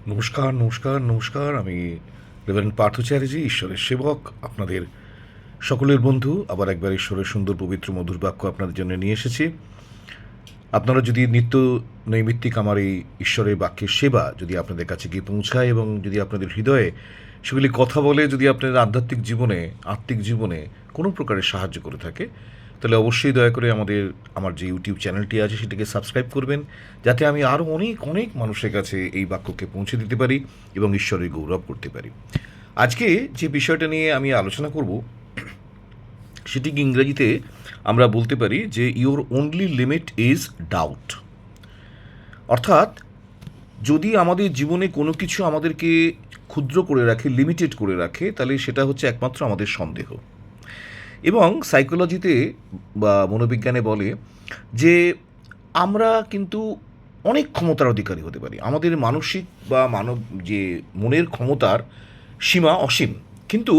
নমস্কার, নমস্কার, নমস্কার। আমি রেভারেন্ড পার্থ চ্যাটার্জি, ঈশ্বরের সেবক, আপনাদের সকলের বন্ধু। আবার একবার ঈশ্বরের সুন্দর পবিত্র মধুর বাক্য আপনাদের জন্য নিয়ে এসেছি। আপনারা যদি নিত্য নৈমিত্তিক আমার এই ঈশ্বরের বাক্যের সেবা যদি আপনাদের কাছে গিয়ে পৌঁছায় এবং যদি আপনাদের হৃদয়ে সেগুলি কথা বলে, যদি আপনাদের আধ্যাত্মিক জীবনে, আত্মিক জীবনে কোনো প্রকারের সাহায্য করে থাকে, তাহলে অবশ্যই দয়া করে আমার যে ইউটিউব চ্যানেলটি আছে সেটাকে সাবস্ক্রাইব করবেন, যাতে আমি আরও অনেক অনেক মানুষের কাছে এই বাক্যকে পৌঁছে দিতে পারি এবং ঈশ্বরের গৌরব করতে পারি। আজকে যে বিষয়টা নিয়ে আমি আলোচনা করব, সেটিকে ইংরেজিতে আমরা বলতে পারি যে your only limit is doubt. অর্থাৎ যদি আমাদের জীবনে কোনো কিছু আমাদেরকে ক্ষুদ্র করে রাখে, লিমিটেড করে রাখে, তাহলে সেটা হচ্ছে একমাত্র আমাদের সন্দেহ। এবং সাইকোলজিতে বা মনোবিজ্ঞানে বলে যে আমরা কিন্তু অনেক ক্ষমতার অধিকারী হতে পারি। আমাদের মানসিক বা মানব যে মনের ক্ষমতার সীমা অসীম, কিন্তু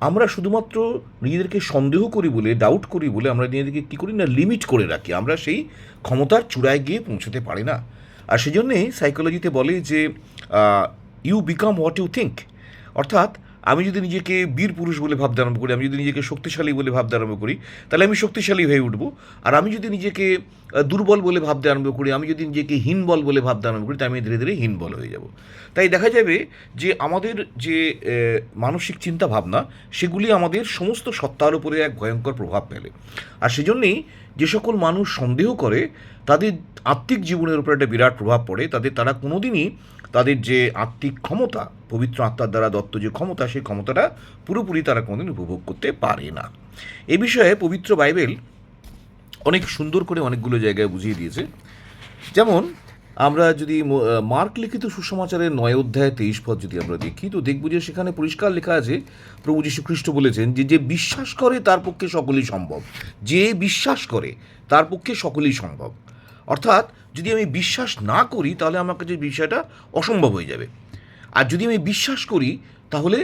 আমরা শুধুমাত্র নিজেদেরকে সন্দেহ করি বলে, ডাউট করি বলে আমরা নিজেদেরকে কী করি না, লিমিট করে রাখি। আমরা সেই ক্ষমতার চূড়ায় গিয়ে পৌঁছতে পারি না। আর সেজন্যেই সাইকোলজিতে বলে যে you become what you think. অর্থাৎ আমি যদি নিজেকে বীর পুরুষ বলে ভাবতে আরম্ভ করি, আমি যদি নিজেকে শক্তিশালী বলে ভাবতে আরম্ভ করি, তাহলে আমি শক্তিশালী হয়ে উঠব। আর আমি যদি নিজেকে দুর্বল বলে ভাবতে আরম্ভ করি, আমি যদি নিজেকে হীনবল বলে ভাবতে আরম্ভ করি, তাই আমি ধীরে ধীরে হীনবল হয়ে যাব। তাই দেখা যাবে যে আমাদের যে মানসিক চিন্তা ভাবনা, সেগুলি আমাদের সমস্ত সত্তার উপরে এক ভয়ঙ্কর প্রভাব ফেলে। আর সেজন্যেই যে সকল মানুষ সন্দেহ করে, তাদের আত্মিক জীবনের উপর একটা বিরাট প্রভাব পড়ে। তারা কোনোদিনই তাদের যে আত্মিক ক্ষমতা, পবিত্র আত্মার দ্বারা দত্ত যে ক্ষমতা, সেই ক্ষমতাটা পুরোপুরি তারা কোনোদিন উপভোগ করতে পারে না। এ বিষয়ে পবিত্র বাইবেল অনেক সুন্দর করে অনেকগুলো জায়গায় বুঝিয়ে দিয়েছে। যেমন আমরা যদি মার্ক লিখিত সুসমাচারের 9 অধ্যায় 23 পদ যদি আমরা দেখি, তো দেখব যে সেখানে পরিষ্কার লেখা আছে, প্রভু যীশু খ্রিস্ট বলেছেন যে যে বিশ্বাস করে তার পক্ষে সকলেই সম্ভব। যে বিশ্বাস করে তার পক্ষে সকলেই সম্ভব। অর্থাৎ যদি আমি বিশ্বাস না করি, তাহলে আমার কাছে বিষয়টা অসম্ভব হয়ে যাবে। আর যদি আমি বিশ্বাস করি, তাহলে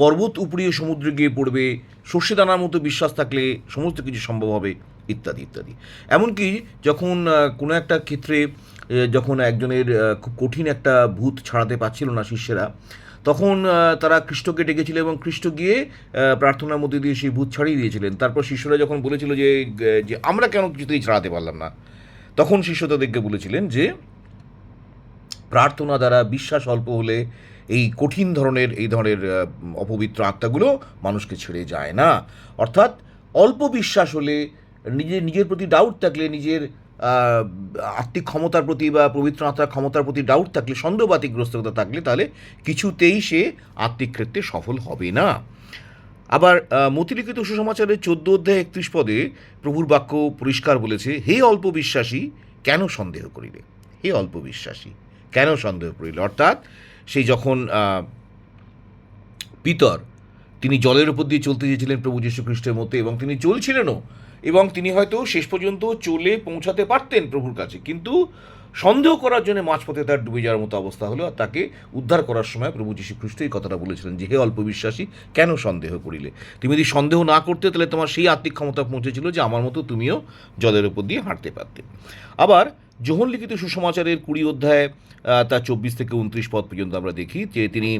পর্বত উপড়িয়ে সমুদ্রে গিয়ে পড়বে, সর্ষে দানার মতো বিশ্বাস থাকলে সমস্ত কিছু সম্ভব হবে, ইত্যাদি ইত্যাদি। এমনকি যখন কোনো একটা ক্ষেত্রে যখন একজনের খুব কঠিন একটা ভূত ছাড়াতে পারছিল না শিষ্যেরা, তখন তারা খ্রিস্টকে ডেকেছিল এবং খ্রিস্ট গিয়ে প্রার্থনার মধ্যে দিয়ে সেই ভূত ছাড়িয়ে দিয়েছিলেন। তারপর শিষ্যরা যখন বলেছিল যে যে আমরা কেন কিছুতেই ছাড়াতে পারলাম না, তখন শিষ্য তাদেরকে বলেছিলেন যে প্রার্থনা দ্বারা বিশ্বাস অল্প হলে এই কঠিন ধরনের এই ধরনের অপবিত্র আত্মাগুলো মানুষকে ছেড়ে যায় না। অর্থাৎ অল্প বিশ্বাস হলে, নিজের প্রতি ডাউট থাকলে, নিজের আত্মিক ক্ষমতার প্রতি বা পবিত্র আত্মার ক্ষমতার প্রতি ডাউট থাকলে, সন্দেহবাতিগ্রস্ততা থাকলে, তাহলে কিছুতেই সে আত্মিক ক্ষেত্রে সফল হবে না। আবার মতিলিখিত সুসমাচারের 14 অধ্যায় 31 পদে প্রভুর বাক্য পরিষ্কার বলেছে, হে অল্প বিশ্বাসী, কেন সন্দেহ করিলে? হে অল্প বিশ্বাসী, কেন সন্দেহ করিলে? অর্থাৎ সেই যখন পিতর, তিনি জলের উপর দিয়ে চলতে চেয়েছিলেন প্রভু যীশু খ্রিস্টের মতো, এবং তিনি চলছিলেনও, এবং তিনি হয়তো শেষ পর্যন্ত চলে পৌঁছাতে পারতেন প্রভুর কাছে, কিন্তু সন্দেহ করার জন্য মাঝপথে তার ডুবে যাওয়ার মতো অবস্থা হলো। আর তাকে উদ্ধার করার সময় প্রভু যীশু খ্রিস্ট এই কথাটা বলেছিলেন যে হে অল্প বিশ্বাসী, কেন সন্দেহ করিলে? তুমি যদি সন্দেহ না করতে, তাহলে তোমার সেই আত্মিক ক্ষমতা পৌঁছেছিল যে আমার মতো তুমিও জলের উপর দিয়ে হাঁটতে পারতে। আবার যোহন লিখিত সুসমাচারের 20 অধ্যায় তার 24 থেকে 29 পদ পর্যন্ত আমরা দেখি যে তিনি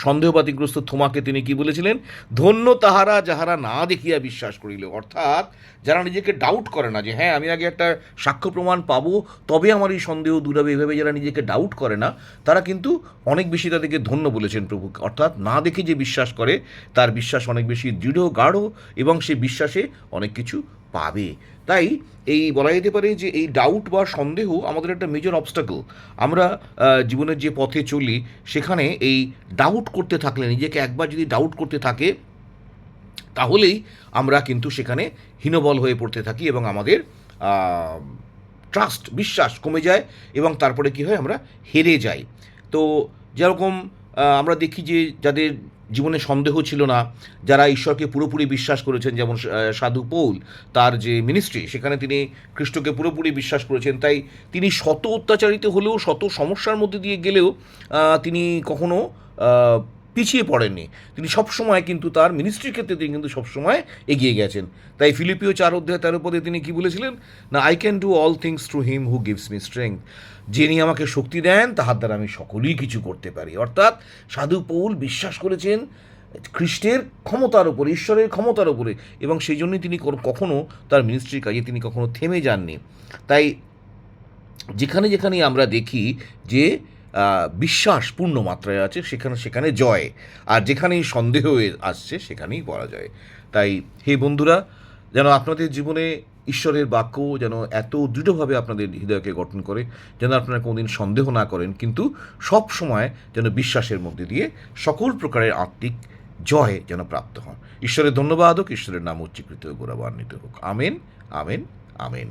সন্দেহবাতিগ্রস্ত থোমাকে তিনি কি বলেছিলেন? ধন্য তাহারা যাহারা না দেখিয়া বিশ্বাস করিল। অর্থাৎ যারা নিজেকে ডাউট করে না যে হ্যাঁ আমি আগে একটা সাক্ষ্য প্রমাণ পাবো তবে আমার এই সন্দেহ দূর হবে, এভাবে যারা নিজেকে ডাউট করে না, তারা কিন্তু অনেক বেশি তাদেরকে ধন্য বলেছেন প্রভু। অর্থাৎ না দেখে যে বিশ্বাস করে, তার বিশ্বাস অনেক বেশি দৃঢ়, গাঢ়, এবং সে বিশ্বাসে অনেক কিছু পাবে। তাই এই বলা যেতে পারে যে এই ডাউট বা সন্দেহ আমাদের একটা মেজর অবস্টাকল। আমরা জীবনের যে পথে চলি, সেখানে এই ডাউট করতে থাকলে, নিজেকে একবার যদি ডাউট করতে থাকে, তাহলেই আমরা কিন্তু সেখানে হীনবল হয়ে পড়তে থাকি এবং আমাদের ট্রাস্ট, বিশ্বাস কমে যায়, এবং তারপরে কী হয়, আমরা হেরে যাই। তো যেরকম আমরা দেখি যে যাদের জীবনে সন্দেহ ছিল না, যারা ঈশ্বরকে পুরোপুরি বিশ্বাস করেছেন, যেমন সাধু পৌল, তার যে মিনিস্ট্রি, সেখানে তিনি খ্রিস্টকে পুরোপুরি বিশ্বাস করেছেন। তাই তিনি শত অত্যাচারিত হলেও, শত সমস্যার মধ্যে দিয়ে গেলেও তিনি কখনো পিছিয়ে পড়েননি। তিনি সবসময় কিন্তু তার মিনিস্ট্রির ক্ষেত্রে তিনি কিন্তু সবসময় এগিয়ে গেছেন। তাই ফিলিপিও 4 অধ্যায় 13 পদে তিনি কি বলেছিলেন না, I can do all things through him who gives me strength. যিনি আমাকে শক্তি দেন তাহার দ্বারা আমি সকলেই কিছু করতে পারি। অর্থাৎ সাধু পৌল বিশ্বাস করেছেন খ্রিস্টের ক্ষমতার উপরে, ঈশ্বরের ক্ষমতার উপরে, এবং সেই জন্যই তিনি কখনও তার মিনিস্ট্রির কাজে তিনি কখনো থেমে যাননি। তাই যেখানে যেখানে আমরা দেখি যে বিশ্বাস পূর্ণ মাত্রায় আছে, সেখানে সেখানে জয়, আর যেখানেই সন্দেহ আসছে সেখানেই পরাজয়। তাই হে বন্ধুরা, যেন আপনাদের জীবনে ঈশ্বরের বাক্য যেন এত দৃঢ়ভাবে আপনাদের হৃদয়কে গঠন করে, যেন আপনারা কোনোদিন সন্দেহ না করেন, কিন্তু সব সময় যেন বিশ্বাসের মধ্যে দিয়ে সকল প্রকারের আত্মিক জয় যেন প্রাপ্ত হন। ঈশ্বরের ধন্যবাদ হোক, ঈশ্বরের নাম উচ্চীকৃত ও গৌরবান্বিত হোক। Amen, amen, amen.